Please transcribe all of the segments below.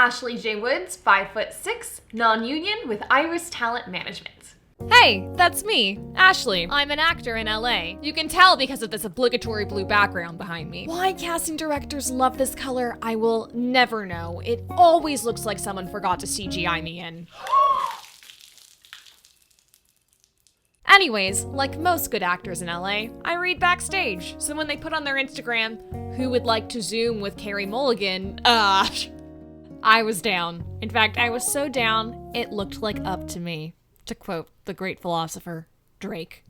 Ashley J. Woods, 5'6", non-union with Iris Talent Management. Hey, that's me, Ashley. I'm an actor in LA. You can tell because of this obligatory blue background behind me. Why casting directors love this color, I will never know. It always looks like someone forgot to CGI me in. Anyways, like most good actors in LA, I read backstage. So when they put on their Instagram, "Who would like to Zoom with Carey Mulligan?" I was down. In fact, I was so down, it looked like up to me. To quote the great philosopher, Drake.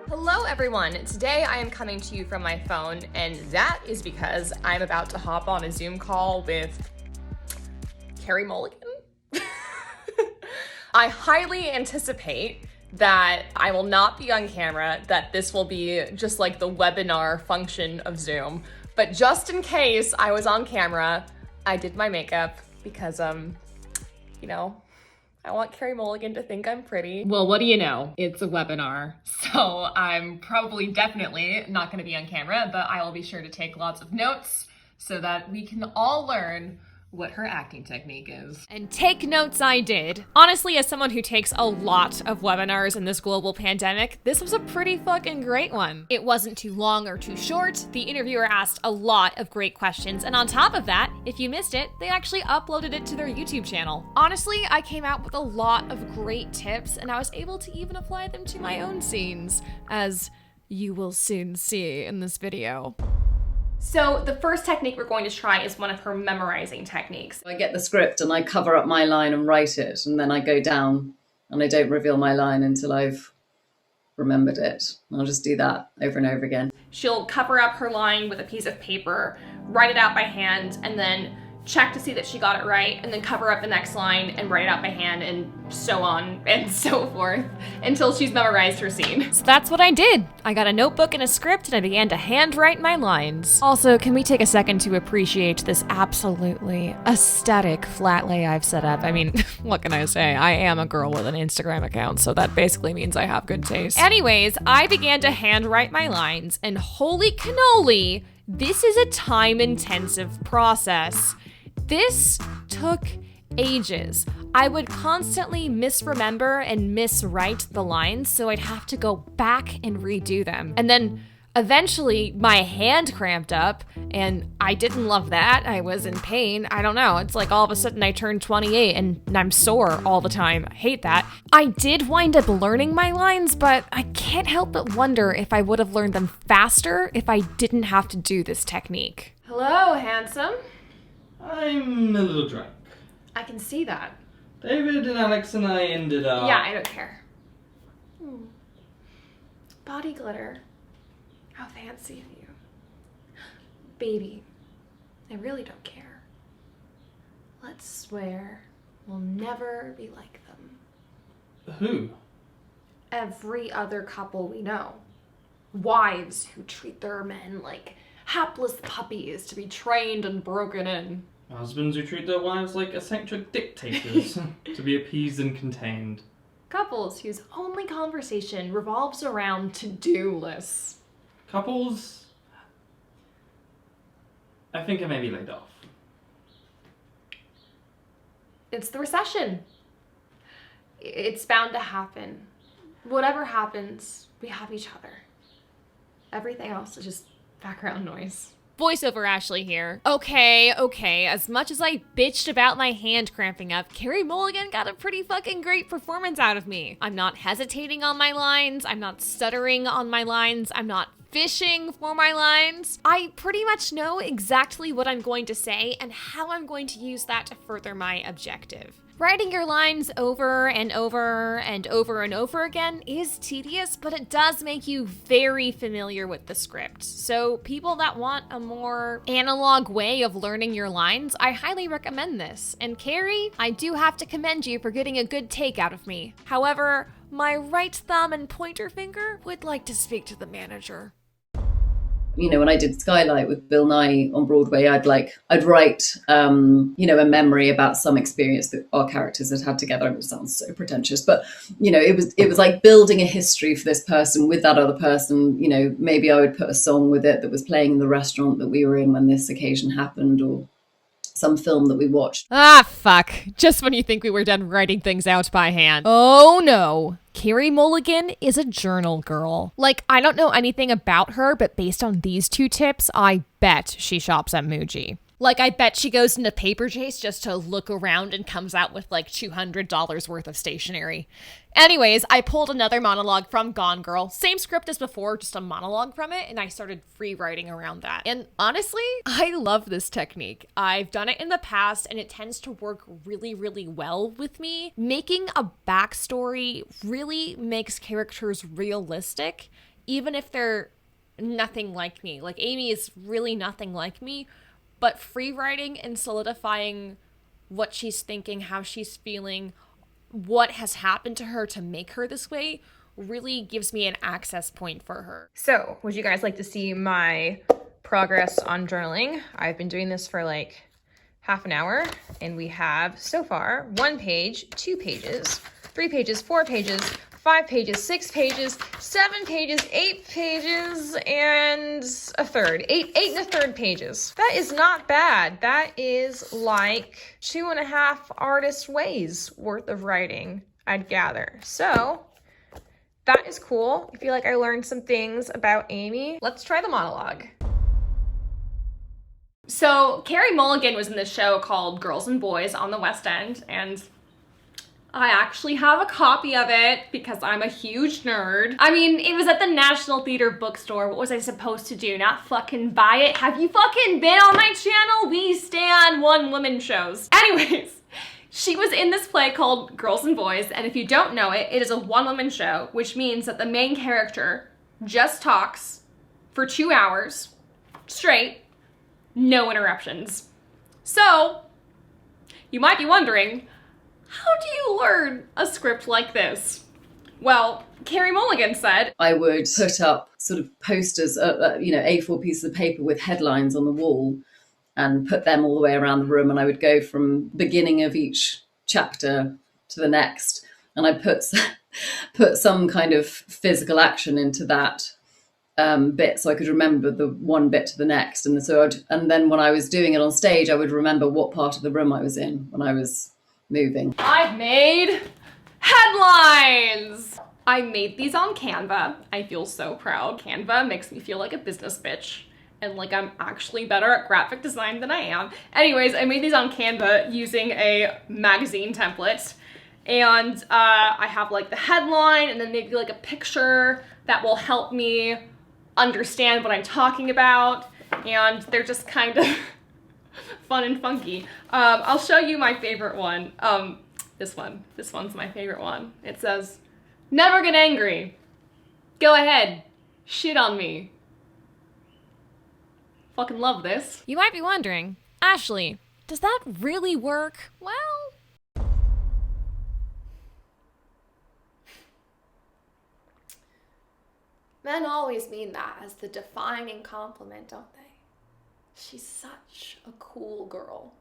Hello everyone, today I am coming to you from my phone, and that is because I'm about to hop on a Zoom call with Carey Mulligan. I highly anticipate that I will not be on camera, that this will be just like the webinar function of Zoom. But just in case I was on camera, I did my makeup because, you know, I want Carey Mulligan to think I'm pretty. Well, what do you know? It's a webinar. So I'm probably definitely not gonna be on camera, but I will be sure to take lots of notes so that we can all learn what her acting technique is. And take notes I did. Honestly, as someone who takes a lot of webinars in this global pandemic, this was a pretty fucking great one. It wasn't too long or too short. The interviewer asked a lot of great questions, and on top of that, if you missed it, they actually uploaded it to their YouTube channel. Honestly, I came out with a lot of great tips, and I was able to even apply them to my own scenes, as you will soon see in this video. So the first technique we're going to try is one of her memorizing techniques. I get the script and I cover up my line and write it, and then I go down and I don't reveal my line until I've remembered it. I'll just do that over and over again. She'll cover up her line with a piece of paper, write it out by hand, and then check to see that she got it right, and then cover up the next line and write it out by hand, and so on and so forth until she's memorized her scene. So that's what I did. I got a notebook and a script and I began to handwrite my lines. Also, can we take a second to appreciate this absolutely aesthetic flat lay I've set up? I mean, what can I say? I am a girl with an Instagram account, so that basically means I have good taste. Anyways, I began to handwrite my lines, and holy cannoli, this is a time-intensive process. This took ages. I would constantly misremember and miswrite the lines, so I'd have to go back and redo them. And then eventually my hand cramped up, and I didn't love that. I was in pain. I don't know. It's like all of a sudden I turned 28 and I'm sore all the time. I hate that. I did wind up learning my lines, but I can't help but wonder if I would have learned them faster if I didn't have to do this technique. Hello, handsome. I'm a little drunk. I can see that. David and Alex and I ended up... Yeah, I don't care. Body glitter. How fancy of you. Baby, I really don't care. Let's swear we'll never be like them. Who? Every other couple we know. Wives who treat their men like hapless puppies to be trained and broken in. Husbands who treat their wives like eccentric dictators to be appeased and contained. Couples whose only conversation revolves around to-do lists. Couples... I think I may be laid off. It's the recession. It's bound to happen. Whatever happens, we have each other. Everything else is just background noise. Voiceover Ashley here. Okay, as much as I bitched about my hand cramping up, Carey Mulligan got a pretty fucking great performance out of me. I'm not hesitating on my lines, I'm not stuttering on my lines, I'm not fishing for my lines. I pretty much know exactly what I'm going to say and how I'm going to use that to further my objective. Writing your lines over and over and over and over again is tedious, but it does make you very familiar with the script. So people that want a more analog way of learning your lines, I highly recommend this. And Carey, I do have to commend you for getting a good take out of me. However, my right thumb and pointer finger would like to speak to the manager. when I did Skylight with Bill Nye on Broadway, I'd write, a memory about some experience that our characters had had together. It sounds so pretentious, but, it was like building a history for this person with that other person. Maybe I would put a song with it that was playing in the restaurant that we were in when this occasion happened, or some film that we watched. Ah, fuck. Just when you think we were done writing things out by hand. Oh no. Carey Mulligan is a journal girl. Like, I don't know anything about her, but based on these 2 tips, I bet she shops at Muji. Like, I bet she goes into Paper Chase just to look around and comes out with like $200 worth of stationery. Anyways, I pulled another monologue from Gone Girl. Same script as before, just a monologue from it, and I started free writing around that. And honestly, I love this technique. I've done it in the past, and it tends to work really, really well with me. Making a backstory really makes characters realistic, even if they're nothing like me. Like, Amy is really nothing like me, but free writing and solidifying what she's thinking, how she's feeling, what has happened to her to make her this way really gives me an access point for her. So, would you guys like to see my progress on journaling? I've been doing this for like half an hour, and we have so far 1 page, 2 pages, 3 pages, 4 pages, 5 pages, 6 pages, 7 pages, 8 pages, and a third. 8 and a third pages. That is not bad. That is like 2.5 artist ways worth of writing, I'd gather. So that is cool. I feel like I learned some things about Amy. Let's try the monologue. So Carey Mulligan was in this show called Girls and Boys on the West End, and I actually have a copy of it because I'm a huge nerd. I mean, it was at the National Theatre bookstore. What was I supposed to do? Not fucking buy it? Have you fucking been on my channel? We stand one-woman shows. Anyways, she was in this play called Girls and Boys, and if you don't know it, it is a one-woman show, which means that the main character just talks for 2 hours straight, no interruptions. So, you might be wondering, how do you learn a script like this? Well, Carey Mulligan said, I would put up sort of posters, A4 pieces of paper with headlines on the wall and put them all the way around the room. And I would go from beginning of each chapter to the next. And I put some kind of physical action into that bit so I could remember the one bit to the next. And then when I was doing it on stage, I would remember what part of the room I was in when I was moving. I've made headlines! I made these on Canva. I feel so proud. Canva makes me feel like a business bitch, and like I'm actually better at graphic design than I am. Anyways, I made these on Canva using a magazine template, and I have like the headline and then maybe like a picture that will help me understand what I'm talking about, and they're just kind of fun and funky. I'll show you my favorite one. This one's my favorite one. It says, "Never get angry. Go ahead, shit on me." Fucking love this. You might be wondering, Ashley, does that really work? Well, men always mean that as the defining compliment, don't they? She's such a cool girl.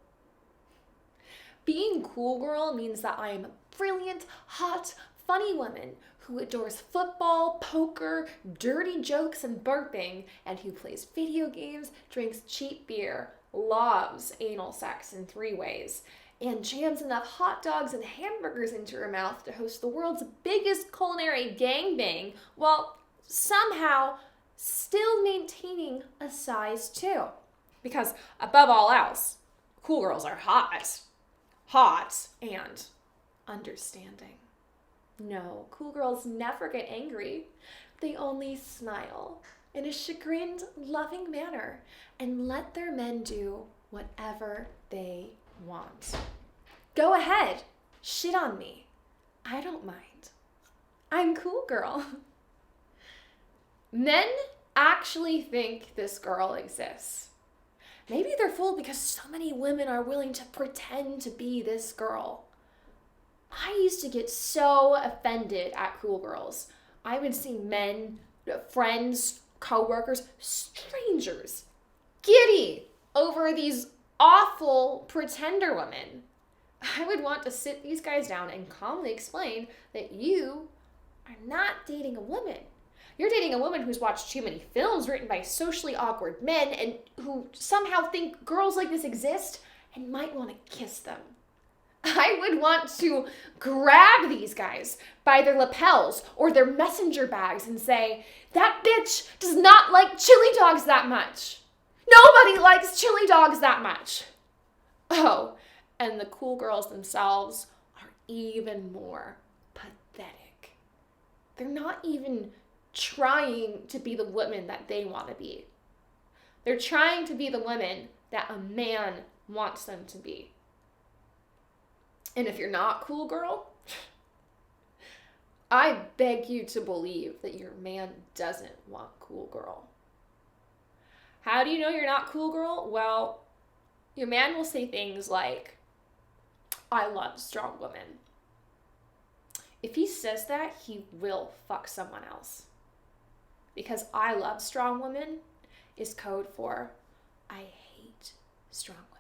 Being cool girl means that I am a brilliant, hot, funny woman who adores football, poker, dirty jokes, and burping, and who plays video games, drinks cheap beer, loves anal sex in 3 ways, and jams enough hot dogs and hamburgers into her mouth to host the world's biggest culinary gangbang while somehow still maintaining a size 2. Because above all else, cool girls are hot. Hot and understanding. No, cool girls never get angry. They only smile in a chagrined, loving manner and let their men do whatever they want. Go ahead, shit on me. I don't mind. I'm cool girl. Men actually think this girl exists. Maybe they're fooled because so many women are willing to pretend to be this girl. I used to get so offended at cool girls. I would see men, friends, coworkers, strangers, giddy over these awful pretender women. I would want to sit these guys down and calmly explain that you are not dating a woman. You're dating a woman who's watched too many films written by socially awkward men and who somehow think girls like this exist and might want to kiss them. I would want to grab these guys by their lapels or their messenger bags and say, that bitch does not like chili dogs that much. Nobody likes chili dogs that much. Oh, and the cool girls themselves are even more pathetic. They're not even trying to be the women that they want to be. They're trying to be the women that a man wants them to be. And if you're not cool girl, I beg you to believe that your man doesn't want cool girl. How do you know you're not cool girl? Well, your man will say things like, I love strong women. If he says that, he will fuck someone else. Because I love strong women is code for I hate strong women.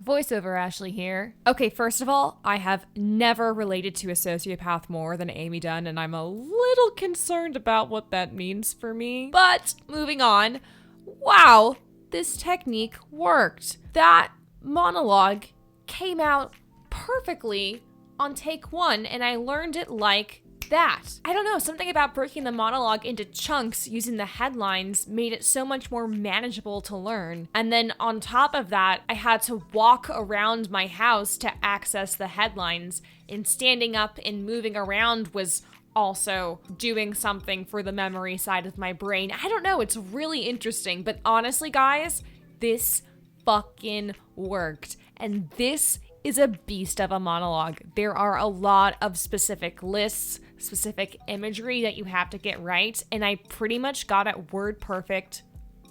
Voiceover Ashley here. Okay, first of all, I have never related to a sociopath more than Amy Dunn, and I'm a little concerned about what that means for me. But moving on, wow, this technique worked. That monologue came out perfectly on take one, and I learned it like that. I don't know, something about breaking the monologue into chunks using the headlines made it so much more manageable to learn. And then on top of that, I had to walk around my house to access the headlines, and standing up and moving around was also doing something for the memory side of my brain. I don't know, it's really interesting, but honestly, guys, this fucking worked. And this is a beast of a monologue. There are a lot of specific lists, specific imagery that you have to get right, and I pretty much got it word perfect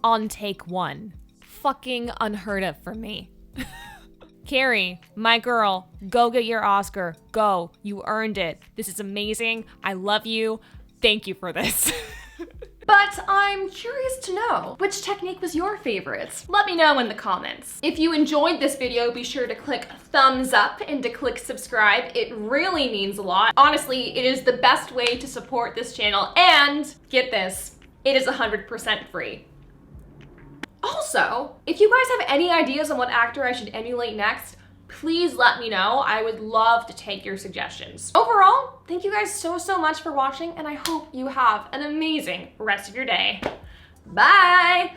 on take one. Fucking unheard of for me. Carey, my girl, go get your Oscar. Go. You earned it. This is amazing. I love you. Thank you for this. But I'm curious to know, which technique was your favorite? Let me know in the comments. If you enjoyed this video, be sure to click thumbs up and to click subscribe. It really means a lot. Honestly, it is the best way to support this channel, and get this, it is 100% free. Also, if you guys have any ideas on what actor I should emulate next, please let me know. I would love to take your suggestions. Overall, thank you guys so much for watching, and I hope you have an amazing rest of your day. Bye!